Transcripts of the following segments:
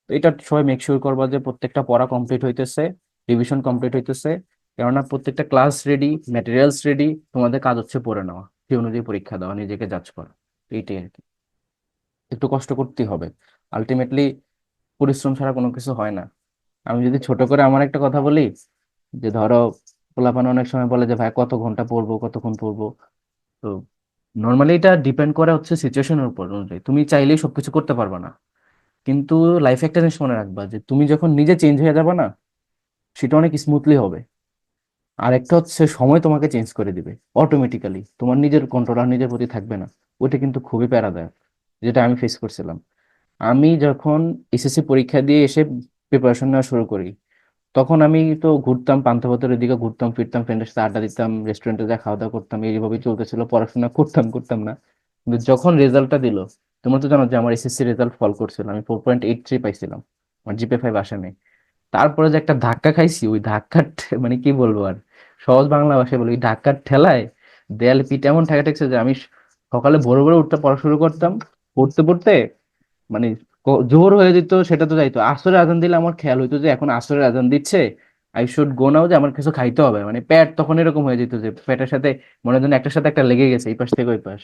তো এটা সবাই মেক শিওর করবা যে প্রত্যেকটা পড়া কমপ্লিট হইতেছে, রিভিশন কমপ্লিট হইতেছে। কেননা প্রত্যেকটা ক্লাস রেডি, ম্যাটেরিয়ালস রেডি, তোমাদের কাজ হচ্ছে পড়ে নেওয়া, সেই অনুযায়ী পরীক্ষা দেওয়া, নিজেকে জাজ করা। তো এইটাই আর কি। একটু কষ্ট করতেই হবে আলটিমেটলি, পরিশ্রম ছাড়া কোনো কিছু হয় না। আমি যদি ছোট করে আমার একটা কথা বলি, যে ধরো পোলাপান অনেক সময় বলে যে ভাই কত ঘন্টা পড়বো, কতক্ষণ পড়বো। তো নর্মালি এটা ডিপেন্ড করে হচ্ছে সিচুয়েশনের উপর অনুযায়ী, তুমি চাইলেই সবকিছু করতে পারবে না। কিন্তু লাইফে একটা জিনিস মনে রাখবা, যে তুমি যখন নিজে চেঞ্জ হয়ে যাবে না, সেটা অনেক স্মুথলি হবে। আর একটা হচ্ছে সময় তোমাকে চেঞ্জ করে দিবে অটোমেটিক্যালি, তোমার নিজের কন্ট্রোল আর নিজের প্রতি থাকবে না। ওইটা কিন্তু খুবই প্যারাদায়ক, যেটা আমি ফেস করছিলাম। আমি যখন এসএসসি পরীক্ষা দিয়ে এসে প্রিপারেশন নেওয়া শুরু করি, তখন আমি তো ঘুরতাম, পান্থপথের দিকে ঘুরতাম ফিরতাম, ফ্রেন্ডের সাথে আড্ডা দিতাম, রেস্টুরেন্টে যা খাওয়া দাওয়া করতাম, এইভাবেই চলতেছিল, পড়াশোনা করতাম করতাম না। কিন্তু যখন রেজাল্টটা দিল, তোমরা তো জানো যে আমার এসএসসি রেজাল্ট ফল করছিল, আমি 4.83 পাইছিলাম, আমার জিপে 5 আসে নাই। তারপরে যে একটা ধাক্কা খাইছি, ওই ধাক্কার মানে কি বলবো আর, সহজ বাংলা ভাষায় বলি, ওই ধাক্কার ঠেলায় দেয়ালে পিঠ এমন ঠেকা ঠেকছে যে আমি সকালে ভোরে ভোরে উঠতে পড়া শুরু করতাম, পড়তে পড়তে মানে জোহর হয়ে যেত, সেটা তো যাইতো, আসরের আজান দিলে আমার খেয়াল হইতো যে এখন আসরের আজান দিচ্ছে, আই শুড গো নাও, যে আমার কিছু খাইতে হবে, মানে পেট তখন এরকম হয়ে যেত যে পেটের সাথে মনে হয় একটার সাথে একটা লেগে গেছে, এই পাশ থেকে ওই পাশ।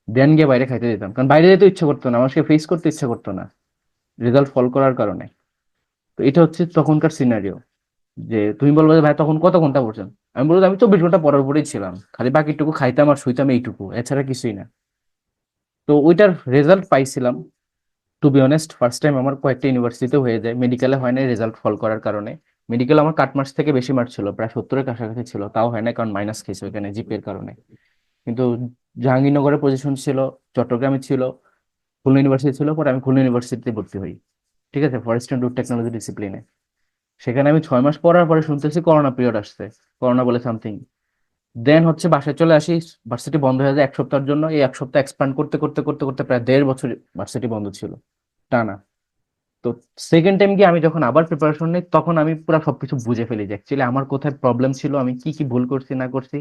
দেন গিয়ে বাইরে খাইতে যেতাম, কারণ বাইরে যেতে ইচ্ছে করতো না, আমাকে ফেস করতে ইচ্ছে করতো না রেজাল্ট ফল করার কারণে। তো এটা হচ্ছে তখনকার সিনারিও। যে তুমি বলবো যে ভাই তখন কত ঘন্টা পড়ছেন, আমি বলবো যে আমি 24 ঘন্টা পড়ার উপরেই ছিলাম, খালি বাকিটুকু খাইতাম আর শুইতাম, এইটুকু, এছাড়া কিছুই না। তো ওইটার রেজাল্ট পাইছিলাম। To be honest, first time আমার কয়েকটা ইউনিভার্সিটিতে হয়ে যায়, মেডিকেলে হয় না রেজাল্ট ফল করার কারণে। মেডিকেল আমার কাট মার্কস থেকে বেশি মার্কস ছিল, প্রায় 70-এর কাছাকাছি ছিল, তাও হয় না কারণ মাইনাস খেয়েছে ওইখানে জিপিএর কারণে। কিন্তু জাহাঙ্গীরনগরের পজিশন ছিল, চট্টগ্রামে ছিল, খুলনা ইউনিভার্সিটি ছিল, পরে আমি খুলনা ইউনিভার্সিটিতে ভর্তি হই। ঠিক আছে, ফরেস্ট অ্যান্ড রুট টেকনোলজি ডিসিপ্লিনে। সেখানে আমি 6 মাস পড়ার পরে শুনতেছি করোনা পিরিয়ড আসছে, করোনা বলে সামথিং। দেন হচ্ছে বাসায় চলে আসি, ভার্সিটি বন্ধ হয়ে যায় 1 সপ্তাহের জন্য। এই 1 সপ্তাহ এক্সপ্যান্ড করতে করতে করতে করতে প্রায় 1.5 বছর ভার্সিটি বন্ধ ছিল টানা। তো সেকেন্ড টাইম গিয়ে আমি যখন আবার প্রিপারেশন নিই, তখন আমি পুরো সবকিছু বুঝে ফেলি যে অ্যাকচুয়ালি আমার কোথায় প্রবলেম ছিল, আমি কি কি ভুল করছি না করছি,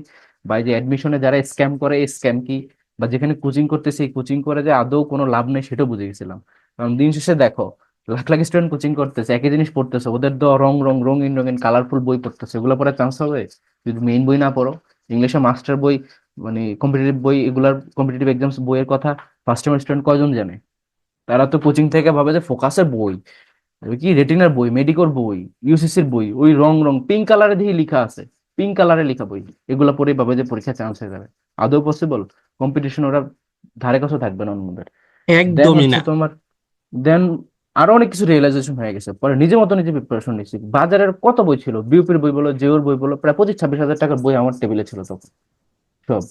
বা এই যে অ্যাডমিশনে যারা স্ক্যাম করে এই স্ক্যাম কি, বা যেখানে কোচিং করতেছি এই কোচিং করে যে আদৌ কোনো লাভ নেই, সেটাও বুঝে গেছিলাম। কারণ দিন শেষে দেখো, লাখ লাখ স্টুডেন্ট কোচিং করতেছে, একই জিনিস পড়তেছে, ওদের তো রং রং রঙিন রঙিন কালারফুল বই পড়তেছে, ওগুলো পড়ার চান্স হবে যদি মেইন বই না পড়ো। ইংলিশে মাস্টার বই, মানে কম্পিটিটিভ বই, এগুলার কম্পিটিটিভ এক্সামস বইয়ের কথা ফার্স্ট টাইম স্টুডেন্ট কয়জন জানে? তারা তো কোচিং থেকে ভাবে যে ফোকাসের বই, ওই কি রেটিনার বই, মেডিকোর বই, ইউসিসির বই, ওই রং রং পিঙ্ক কালারে দিয়ে লেখা আছে, পিঙ্ক কালারে লেখা বই, এগুলো পড়েই ভাবে যে পরীক্ষা চান্স হয়ে যাবে। আদৌ পসিবল? কম্পিটিশন ওরা ধারে কাছেও থাকবে না অন্যদের। দেন একদমই হচ্ছে না। তোমার, দেন আরো অনেক কিছু রিয়েলাইজেশন হয়ে গেছে, পরে নিজের মতো নিজে প্রিপারেশন নিচ্ছি। বাজারের কত বই ছিল, বিউপির বই বলো, জেওর বই বলো, প্রায় 25-26 হাজার টাকার বই আমার টেবিলে ছিল তখন। সব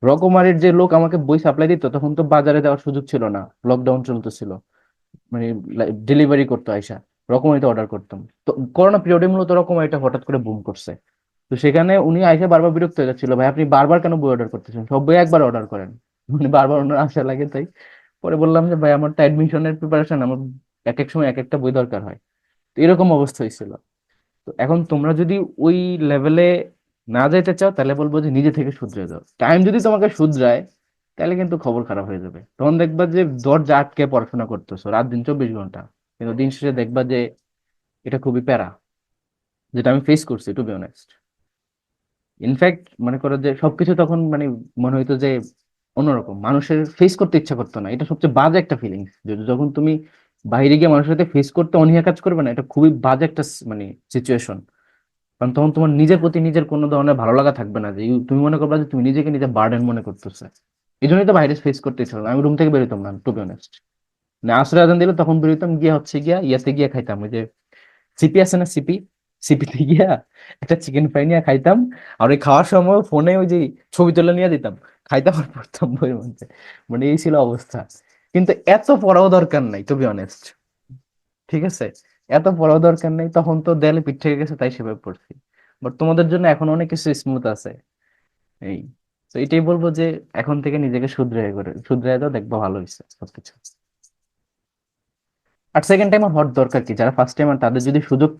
রকমারির যে লোক আমাকে বই সাপ্লাই দিত, তখন তো বাজারে দেওয়ার সুযোগ ছিল না, লকডাউন চলতেছিল, মানে ডেলিভারি করতো আইসা, রকমারিতে অর্ডার করতাম। তো করোনা পিরিয়ডে মূলত রকমারিটা হঠাৎ করে বুম করছে। তো সেখানে উনি আইসা বারবার বিরক্ত হয়ে যাচ্ছিল, ভাই আপনি বারবার কেন বই অর্ডার করতেছেন, সব বই একবার অর্ডার করেন। মানে বারবার ওনার আশা লাগে তাই। পরে বললাম যে ভাই আমার তো অ্যাডমিশনের প্রিপারেশন, আমার এক এক সময় এক একটা বই দরকার হয়। তো এরকম অবস্থা হয়েছিল। তো এখন তোমরা যদি ওই লেভেলে না যেতে চাও, তাহলে বলবো যে নিজে থেকে শুধরে যাও। টাইম যদি তোমাকে শুধরায়, তাহলে কিন্তু খবর খারাপ হয়ে যাবে, তখন দেখবা যে দরজা আটকে পড়াশোনা করতেছো রাত দিন 24 ঘন্টা, কিন্তু দিন শেষে দেখবা যে এটা খুবই প্যারা, যেটা আমি ফেস করছি টু বি অনেস্ট। ইনফ্যাক্ট মনে করো যে সবকিছু তখন মানে মনে হইতো যে অন্যরকম, মানুষের ফেস করতে ইচ্ছা করতো না, এটা সবচেয়ে বাজে একটা ফিলিংস। যখন তুমি বাইরে গিয়ে মানুষের সাথে ফেস করতে অনীহা কাজ করবে না, এটা খুবই বাজে একটা মানে সিচুয়েশন। কারণ তখন তোমার নিজের প্রতি নিজের কোনো ধরনের ভালো লাগা থাকবে না, যে তুমি মনে করবে যে তুমি নিজেকে নিজে বার্ডেন মনে করতেছে। এই জন্যই তো বাইরে ফেস করতে ইচ্ছা হলো না। আমি রুম থেকে বেরোতাম না টু বি অনেস্ট। মানে আসরে আজান দিলে তখন বেরোতাম, গিয়ে হচ্ছে গিয়া ইয়াতে গিয়া খাইতাম, ওই যে সিপি আছে না, সিপি, সিপিতে গিয়া একটা চিকেন ফ্রাই নিয়ে খাইতাম। আর ওই খাওয়ার সময় ফোনে ওই যে ছবি তুলে নিয়ে দিতাম, খাইতাম আর পড়তাম বইয়ের মধ্যে। মানে এই ছিল অবস্থা। কিন্তু এত পড়াও দরকার নাই টু বি অনেস্ট। ঠিক আছে, এত পড়াও দরকার নেই, তখন তো দেয়ালে পিঠ থেকে গেছে তাই সেভাবে পড়ছি। বাট তোমাদের জন্য এখন অনেক কিছু স্মুথ আছে। এই, তো এটাই বলবো যে এখন থেকে নিজেকে শুধরে দাও, দেখবো ভালো হয়েছে সবকিছু। আর সেকেন্ড টাইম হওয়ার দরকার কি, যারা ফার্স্ট টাইমার তাদের যদি সুযোগ,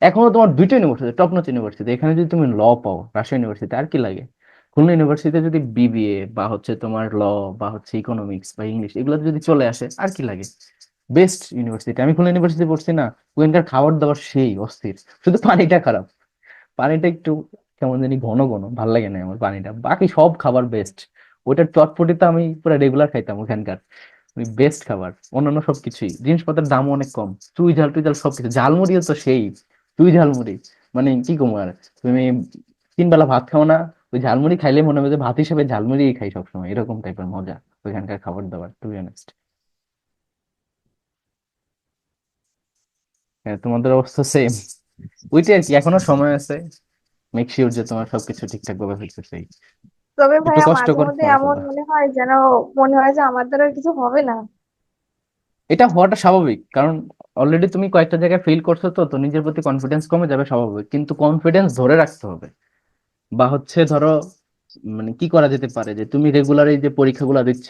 এখনো তোমার দুইটা ইউনিভার্সিটি টপ নচ ইউনিভার্সিটি, এখানে যদি তুমি ল পাও, রাজশাহী ইউনিভার্সিটি, আর কি লাগে? খুলনা ইউনিভার্সিটিতে যদি বিবিএ বা হচ্ছে তোমার ল বা হচ্ছে ইকোনমিক্স বা ইংলিশ, এগুলো যদি চলে আসে, আর কি লাগে? বেস্ট ইউনিভার্সিটি, আমি খুলনা ইউনিভার্সিটি পড়ছি না, ওখানকার খাবার দাবার সেই অস্থির, শুধু পানিটা খারাপ। পানিটা একটু কেমন জানি ঘন ঘন, ভাল লাগে না আমার পানিটা, বাকি সব খাবার বেস্ট। ওইটার চটপটি তো আমি পুরো রেগুলার খাইতাম ওখানকার, বেস্ট খাবার। অন্যান্য সবকিছুই, জিনিসপত্রের দামও অনেক কম, চুই ঝাল টুই ঝাল সবকিছু, ঝালমুড়িও তো সেই, চুই ঝালমুড়ি, মানে কি কম আর। তুমি 3 বেলা ভাত খাও না, ওই ঝালমুড়ি খাইলে মনে হবে যে ভাত হিসেবে ঝালমুড়ি খাই সবসময়, এরকম টাইপের মজা ওইখানকার খাবার দাবার, টু বি অনেস্ট। হ্যাঁ, তোমাদের অবস্থা সেম, ওইটাই আর কি, এখনো সময় আছে, মেক শিওর যে তোমার সবকিছু ঠিকঠাক ভাবে হইতেছে। তবে একটু ভাইয়া কষ্ট মাঝে করে মধ্যে এমন পড়াশোনা, মনে হয় যেন, মনে হয় যে আমার দ্বারা আর কিছু হবে না। এটা হওয়াটা স্বাভাবিক, কারণ অলরেডি তুমি কয়েকটা জায়গায় ফেল করছো, তো তো নিজের প্রতি কনফিডেন্স কমে যাবে, স্বাভাবিক, কিন্তু কনফিডেন্স ধরে রাখতে হবে। বা হচ্ছে ধরো, মানে কি করা যেতে পারে, যে তুমি রেগুলার এই যে পরীক্ষাগুলো দিচ্ছ,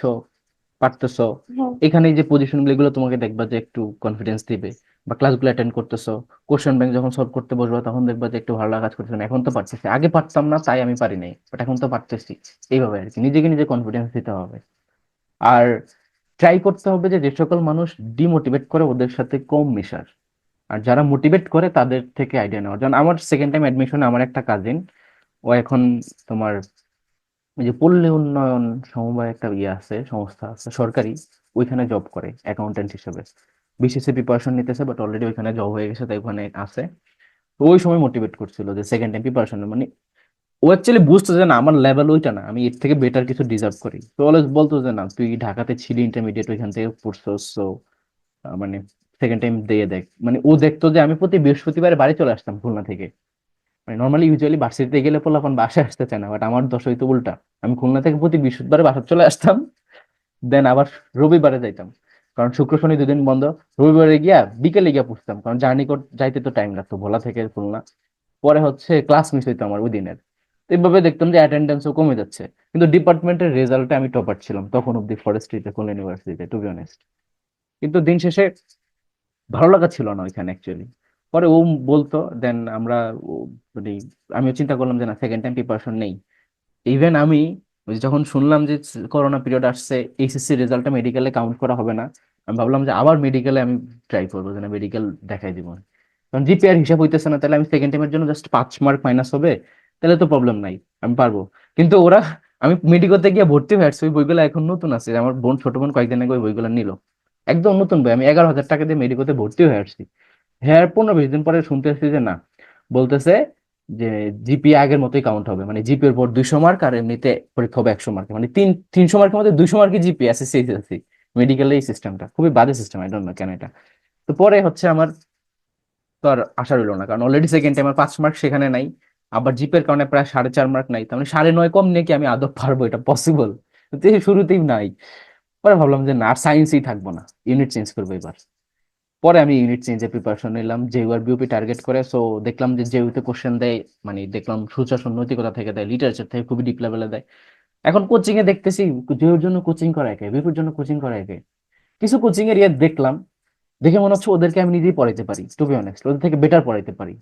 পারতেছো, হ্যাঁ। এখানে এই যে পজিশন গুলো এগুলো তোমাকে দেখবা যে একটু কনফিডেন্স দিবে। বা ক্লাসগুলো অ্যাটেন্ড করতেছো, কোশ্চেন ব্যাংক যখন সলভ করতে বসবা তখন দেখবা যে একটু ভালো লাগা কাজ করতেছে, এখন তো পারতেছি, আগে পারতাম না তাই আমি পারি নাই, বাট এখন তো পারতেছি। এইভাবে আর কি নিজেকে নিজে কনফিডেন্স দিতে হবে। আর ট্রাই করতে হবে যে যে সকল মানুষ ডিমোটিভেট করে ওদের সাথে কম মেশার, আর যারা মোটিভেট করে তাদের থেকে আইডিয়া নেওয়া। যেমন আমার সেকেন্ড টাইম অ্যাডমিশনে আমার একটা কাজিন, ও এখন তোমার ওই যে পল্লী উন্নয়ন সমবায় একটা ইয়ে আছে, সংস্থা আছে সরকারি, ওইখানে জব করে অ্যাকাউন্টেন্ট হিসেবে, বিসিএসসি প্রিপারেশন নিতেছে, বাট অলরেডি ওইখানে জব হয়ে গেছে, তাই ওখানে আছে। তো ওই সময় মোটিভেট করছিল যে সেকেন্ড টাইম প্রিপারেশন, মানে ও অ্যাকচুয়ালি বুঝতো যে না আমার লেভেল ওইটা না, আমি এর থেকে বেটার কিছু ডিজার্ভ করি, তো অলওয়েজ বলতো যে না তুই ঢাকাতে ছিলি ইন্টারমিডিয়েট, ওইখান থেকে পড়ছস, so, মানে সেকেন্ড টাইম দিয়ে দেখ। মানে ও দেখতো যে আমি প্রতি বৃহস্পতিবারে বাড়ি চলে আসতাম খুলনা থেকে, মানে নর্মালি ইউজুয়ালি ভার্সিটিতে গেলে পোলাপান বাসায় আসতে চায় না, বাট আমার দশ হইতো উল্টা, আমি খুলনা থেকে প্রতি বৃহস্পতিবারে বাসা চলে আসতাম, দেন আবার রবিবারে যাইতাম, কারণ শুক্র শনি 2 দিন বন্ধ, রবিবারে গিয়া বিকেলে গিয়া পড়তাম, কারণ জার্নি যাইতে তো টাইম লাগতো ভোলা থেকে খুলনা। পরে হচ্ছে ক্লাস মিস হইতো আমার ওই দিনের। তো এইভাবে দেখতাম যে অ্যাটেন্ডেন্সও কমে যাচ্ছে, কিন্তু ডিপার্টমেন্টের রেজাল্টে আমি টপার ছিলাম তখন অব্দি ফরেস্ট্রিতে খুলনা ইউনিভার্সিটিতে, টু বি অনেস্ট। কিন্তু দিন শেষে ভালো লাগা ছিল না ওইখানে অ্যাকচুয়ালি। পরে ও বলতো, দেন আমরা মানে আমিও চিন্তা করলাম যে না সেকেন্ড টাইম প্রিপারেশন নেই। ইভেন আমি ওই যে যখন শুনলাম যে করোনা পিরিয়ড আসছে, এইচএসসি রেজাল্টটা মেডিকেলে কাউন্ট করা হবে না, আমি ভাবলাম যে আবার মেডিকেলে আমি ট্রাই করবো, যে না মেডিকেল দেখাই দিব। কারণ জিপিআর হিসাব হইতেছে না, তাহলে আমি সেকেন্ড টাইমের জন্য জাস্ট 5 মার্ক মাইনাস হবে, তাহলে তো প্রবলেম নাই, আমি পারবো। কিন্তু ওরা, আমি মেডিকেলতে গিয়ে ভর্তি হয়ে আসছি, ওই বইগুলো এখন নতুন আছে, আমার বোন ছোট বোন কয়েকদিন আগে ওই বইগুলো নিল, একদম নতুন বই, আমি 11,000 টাকা দিয়ে মেডিকেলতে ভর্তি হয়ে আসছি। হ্যাঁ, 15-20 দিন পরে শুনতে আসছি যে না, বলতেছে যে জিপি আগের মতোই কাউন্ট হবে, মানে জিপি এর পর 200 মার্ক, আর এমনিতে পরীক্ষা হবে 100 মার্ক, মানে 300 মার্কের মধ্যে 200 মার্কে জিপি এসএসসি এসএসসি। মেডিকেলের এই সিস্টেমটা খুবই বাজে সিস্টেম, আই ডোন্ট নো কেন এটা। তো পরে হচ্ছে আমার তো আর আশা রইলো না, কারণ অলরেডি সেকেন্ড টাইম আর 5 মার্ক সেখানে নাই, আবার জিপের কারণে প্রায় 4.5 মার্ক নাই, তার মানে 9.5 কম নিয়ে কি আমি আদৌ পারবো, এটা পসিবল? শুরুতেই নাই। পরে ভাবলাম যে না, আর সায়েন্সই থাকবো না, ইউনিট চেঞ্জ করবো এবার। পরে আমি ইউনিট চেঞ্জের প্রিপারেশন নিলাম, জেইউ আর বিউপি টার্গেট করে, সো দেখলাম যে জেইউতে কোশ্চেন দেয়, মানে দেখলাম সুশাসন নৈতিকতা থেকে দেয়, লিটারেচার থেকে খুবই ডিপ লেভেলে দেয়। এখন কোচিং এ দেখতেছি জেইউর জন্য কোচিং করায় কে, বিউপির জন্য কোচিং করায় কে। কিছু কোচিং এর ইয়ে দেখলাম, দেখে মনে হচ্ছে ওদেরকে আমি নিজেই পড়াইতে পারি, টু বি অনেস্ট, ওদের থেকে বেটার পড়াইতে পারি।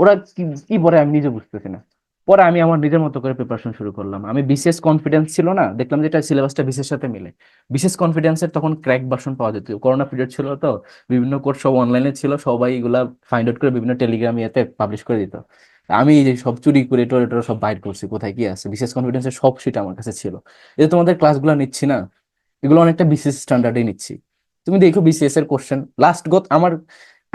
ওরা কি কি পড়ে আমি নিজে বুঝতেছি না। পরে আমি আমার নিজের মতো করে প্রিপারেশন শুরু করলাম, আমি বিশেষ কনফিডেন্স ছিল না, দেখলাম যে এটা সিলেবাসটা বিশেষ সাথে মিলে। বিশেষ কনফিডেন্সের তখন ক্র্যাক ভার্সন পাওয়া যেত, করোনা পিরিয়ড ছিল তো, বিভিন্ন কোর্স সব অনলাইনে ছিল, সবাই এগুলা ফাইন্ড আউট করে বিভিন্ন টেলিগ্রাম ইয়েতে পাবলিশ করে দিত। আমি এই যে সব চুরি করে টোরে টোরে সব বাইর করছি কোথায় কি আছে, বিশেষ কনফিডেন্সের সব সিট আমার কাছে ছিল। এই যে তোমাদের ক্লাসগুলো নিচ্ছি না, এগুলো অনেকটা বিসিএস স্ট্যান্ডার্ডে নিচ্ছি। তুমি দেখো বিসিএস এর কোশ্চেন লাস্ট গত আমার,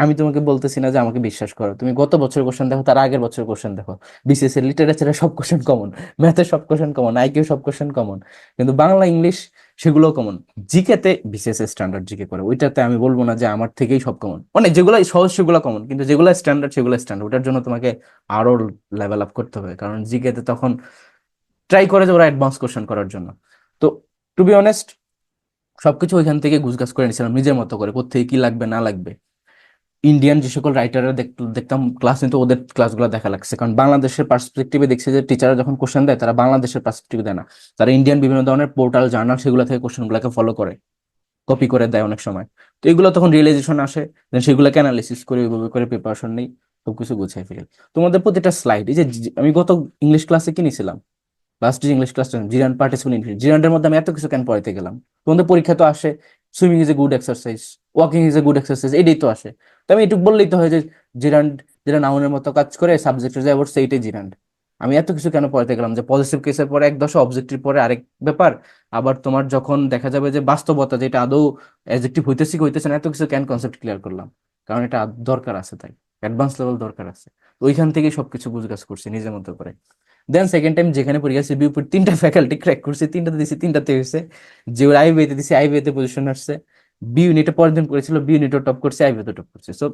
আমি তোমাকে বলতেছি না যে আমাকে বিশ্বাস করো, তুমি গত বছর কোশ্চেন দেখো, তার আগের বছর কোশ্চেন দেখো, বিসিএস এর লিটারেচারের সব কোশ্চেন কমন, ম্যাথের সব কোশ্চেন কমন, আইকিউ সব কোশ্চেন কমন, কিন্তু বাংলা ইংলিশ সেগুলো কমন। জিকেতে বিসিএস এর স্ট্যান্ডার্ড জিকে করে, ওইটাতে আমি বলবো না যে আমার থেকেই সব কমন, মানে যেগুলো সহজ সেগুলো কমন, কিন্তু যেগুলো স্ট্যান্ডার্ড সেগুলো স্ট্যান্ডার্ড, ওটার জন্য তোমাকে আরো লেভেল আপ করতে হবে, কারণ জিকেতে তখন ট্রাই করে যে ওরা অ্যাডভান্স কোশ্চেন করার জন্য। তো টু বি অনেস্ট, সবকিছু ওইখান থেকে গুছগাছ করে নিয়েছিলাম নিজের মতো করে, কোত্থেকে কি লাগবে না লাগবে। ইন্ডিয়ান যে সকল রাইটাররা দেখতাম ক্লাস নিতে, ওদের ক্লাসগুলো দেখা লাগছে, কারণ বাংলাদেশের পার্সপেক্টিভে দেখছি যে টিচাররা যখন কোশ্চেন দেয় তারা বাংলাদেশের পার্সপেক্টিভে দেয় না, তারা ইন্ডিয়ান বিভিন্ন ধরনের পোর্টাল জার্নাল সেগুলো থেকে কোশ্চেনগুলোকে ফলো করে, কপি করে দেয় অনেক সময়। তো এগুলো তখন রিয়েলাইজেশন আসে, দেন সেগুলোকে অ্যানালিসিস করে ওইভাবে করে প্রিপারেশন নেই, সবকিছু গুছিয়ে ফেলি। তোমাদের প্রতিটা স্লাইড, এই যে আমি গত ইংলিশ ক্লাসে কি নিছিলাম, লাস্ট যে ইংলিশ ক্লাস জিরান পার্টিসিপেন্ট ইনফিনিট, জিরান্ডের মধ্যে আমি এত কিছু কেন পড়াইতে গেলাম? তোমাদের পরীক্ষা তো আসে, swimming is a good exercise, walking is a good exercise, এটাই তো আসে। তো আমি এটুকু বললেই তো হয় যে জিরান্ড যেটা নাউনের মতো কাজ করে সাবজেক্টের যে অ্যাবাউট সেইটাই জিরান্ড। আমি এত কিছু কেন পড়াতে গেলাম যে পজিটিভ কেসের পরে এক দশা, অবজেক্টিভ পরে আরেক ব্যাপার, আবার তোমার যখন দেখা যাবে যে বাস্তবতা যেটা আদৌ অ্যাডজেক্টিভ হইতেছে কি হইতেছে না, এত কিছু কেন কনসেপ্ট ক্লিয়ার করলাম? কারণ এটা দরকার আছে, তাই অ্যাডভান্স লেভেল দরকার আছে। তো ওইখান থেকেই সবকিছু বুঝগাছ করছি নিজের মতো করে। দেন সেকেন্ড টাইম যেখানে পরীক্ষা দিয়েছি বিউপির তিনটা ফ্যাকাল্টি ক্র্যাক করছি, তিনটাতে দিছি, তিনটাতে হয়েছে। যে ওর আইবিএতে দিছি, আইবিএতে পজিশন আসছে। বি ইউনিটে পরের দিন করেছিল, বি ইউনিটও টপ করছে, আইবিএতে টপ করছে। সো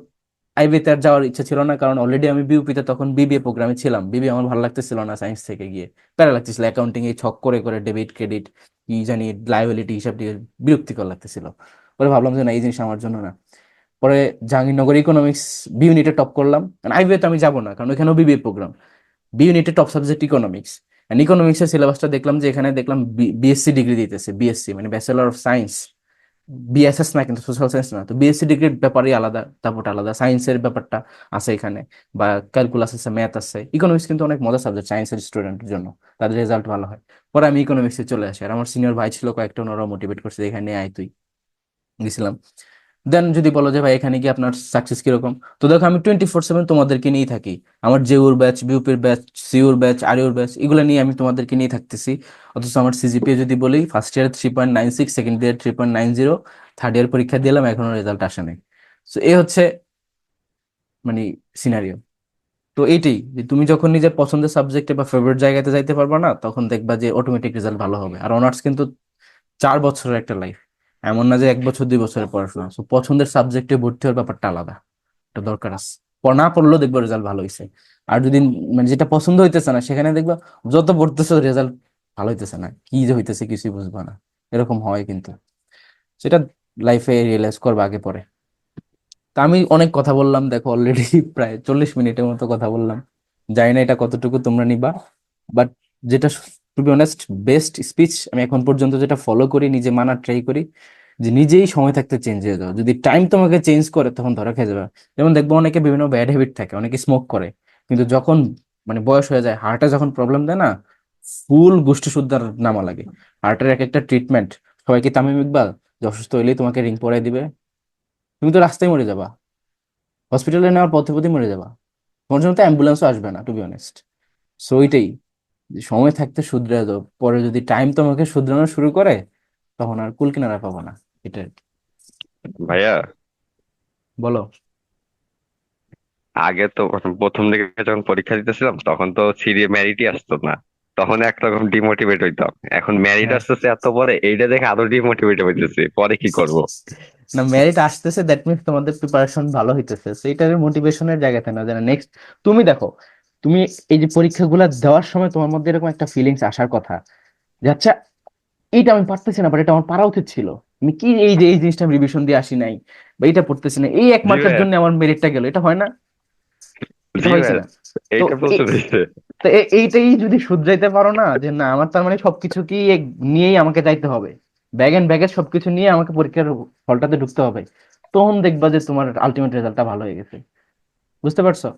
আইবিএতে আর যাওয়ার ইচ্ছা ছিল না, কারণ অলরেডি আমি বিউপিতে তখন বিবিএ প্রোগ্রামে ছিলাম। বিবিএ আমার ভালো লাগতেছিল না, সায়েন্স থেকে গিয়ে প্যারা লাগতেছিল, অ্যাকাউন্টিং এই ছক করে করে ডেবিট ক্রেডিট কি জানি লায়াবিলিটি হিসাব দিয়ে বিরক্তিকর লাগতেছিল। পরে ভাবলাম যে না, এই জিনিস আমার জন্য না। পরে জাহাঙ্গীরনগর ইকোনমিক্স বি ইউনিটে টপ করলাম, কারণ আইবিএতে আমি যাবো না, কারণ ওখানেও বিবিএ প্রোগ্রাম। বি ইউনিটের টপ সাবজেক্ট ইকোনমিক্স। এন্ড ইকোনমিক্সের সিলেবাসটা দেখলাম যে এখানে দেখলাম বিএসসি ডিগ্রি দিতেছে, বিএসসি মানে ব্যাচেলর অফ সায়েন্স, বিএসএস না কিন্তু সোশ্যাল সায়েন্স না। তো বিএসসি ডিগ্রির ব্যাপারই আলাদা, তারপরটা আলাদা, সায়েন্সের ব্যাপারটা আছে এখানে, বা ক্যালকুলাস আছে, ম্যাথ আছে। ইকোনমিক্স কিন্তু অনেক মজার সাবজেক্ট সায়েন্সের স্টুডেন্টের জন্য, তাদের রেজাল্ট ভালো হয়। পরে আমি ইকোনমিক্সে চলে আসি, আর আমার সিনিয়র ভাই ছিল কয়েকটা, ওনারাও মোটিভেট করছে এখানে আয় তুই, গেছিলাম। দেন যদি বলো যে ভাই এখানে কি আপনার সাকসেস কিরকম, তো দেখো আমি 24/7 তোমাদেরকে নিয়েই থাকি। আমার জেউর ব্যাচ, বিউপির ব্যাচ, সিউর ব্যাচ, আরিউর ব্যাচ, এগুলো নিয়ে আমি তোমাদেরকে নিয়ে থাকতেছি। অথচ আমার সিজিপিএ যদি বলি, first year 3.96, second year 3.90, third year পরীক্ষা দিলাম, এখনো রেজাল্ট আসে নাই। তো এই হচ্ছে মানে সিনারিও। তো এইটাই যে তুমি যখন নিজের পছন্দের সাবজেক্টে বা ফেভারিট জায়গাতে যাইতে পারবা না, তখন দেখবা যে অটোমেটিক রেজাল্ট ভালো হবে। আর অনার্স কিন্তু 4 বছরের একটা লাইফ, এমন না যে 1 বছর 2 বছরের পড়াশোনা। তো পছন্দের সাবজেক্টে ভর্তি হওয়ার ব্যাপারটা আলাদা, এটা দরকার আছে। না পড়লেও দেখবো রেজাল্ট ভালো হয়েছে। আর যদি মানে যেটা পছন্দ হইতেছে না, সেখানে দেখবা যত পড়তেছো রেজাল্ট ভালো হইতেছে না, কি যে হইতেছে কিছুই বুঝবা না। এরকম হয় কিন্তু, সেটা লাইফে রিয়েলাইজ করবা আগে পরে। তা আমি অনেক কথা বললাম দেখো, অলরেডি প্রায় 40 মিনিটের মতো কথা বললাম। জানি না এটা কতটুকু তোমরা নিবা, বাট যেটা to be honest best speech আমি এখন পর্যন্ত যেটা ফলো করি, নিজে মানার ট্রাই করি, যে নিজেই সময় থাকতে চেঞ্জ হয়ে যাও। যদি টাইম তোমাকে চেঞ্জ করে তখন ধরা খেয়ে যাবে। যেমন দেখবো অনেকে বিভিন্ন ব্যাড হ্যাবিট থাকে, অনেকে স্মোক করে, কিন্তু যখন মানে বয়স হয়ে যায়, হার্টে যখন প্রবলেম দেয় না, ফুল গোষ্ঠী শুদ্ধার নামা লাগে। হার্টের এক একটা ট্রিটমেন্ট, সবাই কি তামিম ইকবাল যে অসুস্থ হইলেই তোমাকে রিং পরাই দিবে? তুমি তো রাস্তায় মরে যাবা, হসপিটালে নেওয়ার পথে পথে মরে যাবা, তোমার জন্য তো অ্যাম্বুলেন্সও আসবে না, টু বি অনেস্ট। সো ওইটাই, যে সময় থাকতে শুধরে যাও, পরে যদি টাইম তোমাকে শুধরানো শুরু করে, তখন আর কুল কিনারা পাবো না। এটা ভাইয়া, বলো। আগে তো প্রথম দিকে যখন পরীক্ষা দিতেছিলাম তখন তো সিরিয়াল ম্যারিটই আসতো না। তখন একরকম ডিমোটিভেট হইতাম। এখন ম্যারিট হ্যাঁ, আসতেছে এত পরে, এইটা দেখে আরো ডিমোটিভেট হইতেছে, পরে কি করব। না মেরিট আসতেছে দ্যাট মিনস তোমাদের প্রিপারেশন ভালো হইতেছে, সেইটার মোটিভেশনের জায়গাতে না, যেন নেক্সট তুমি দেখো, তুমি এই যে পরীক্ষাগুলো দেওয়ার সময় তোমার মধ্যে এরকম একটা ফিলিংস আসার কথা যে আচ্ছা এইটা আমি পারতেছি না, বাট এটা আমার পারা উচিত ছিল। আমি কি এই যে এই জিনিসটা আমি রিভিশন দিয়ে আসি নাই, বা এইটা পড়তেছি না, এই এক জি মার্কের ভাইয়া। জন্য আমার মেরিটটা গেল, এটা হয় না? এটা জি হয়েছে ভাইয়া, না? তো এইটা প্রচুর হয়েছে। তো এইটাই যদি শুধরাইতে পারো না, যে না আমার তার মানে সবকিছু কি নিয়েই আমাকে যাইতে হবে, ব্যাগ এন্ড ব্যাগেজ সবকিছু নিয়ে আমাকে পরীক্ষার হলটাতে ঢুকতে হবে, তখন দেখবা যে তোমার আলটিমেট রেজাল্টটা ভালো হয়ে গেছে। বুঝতে পারছো?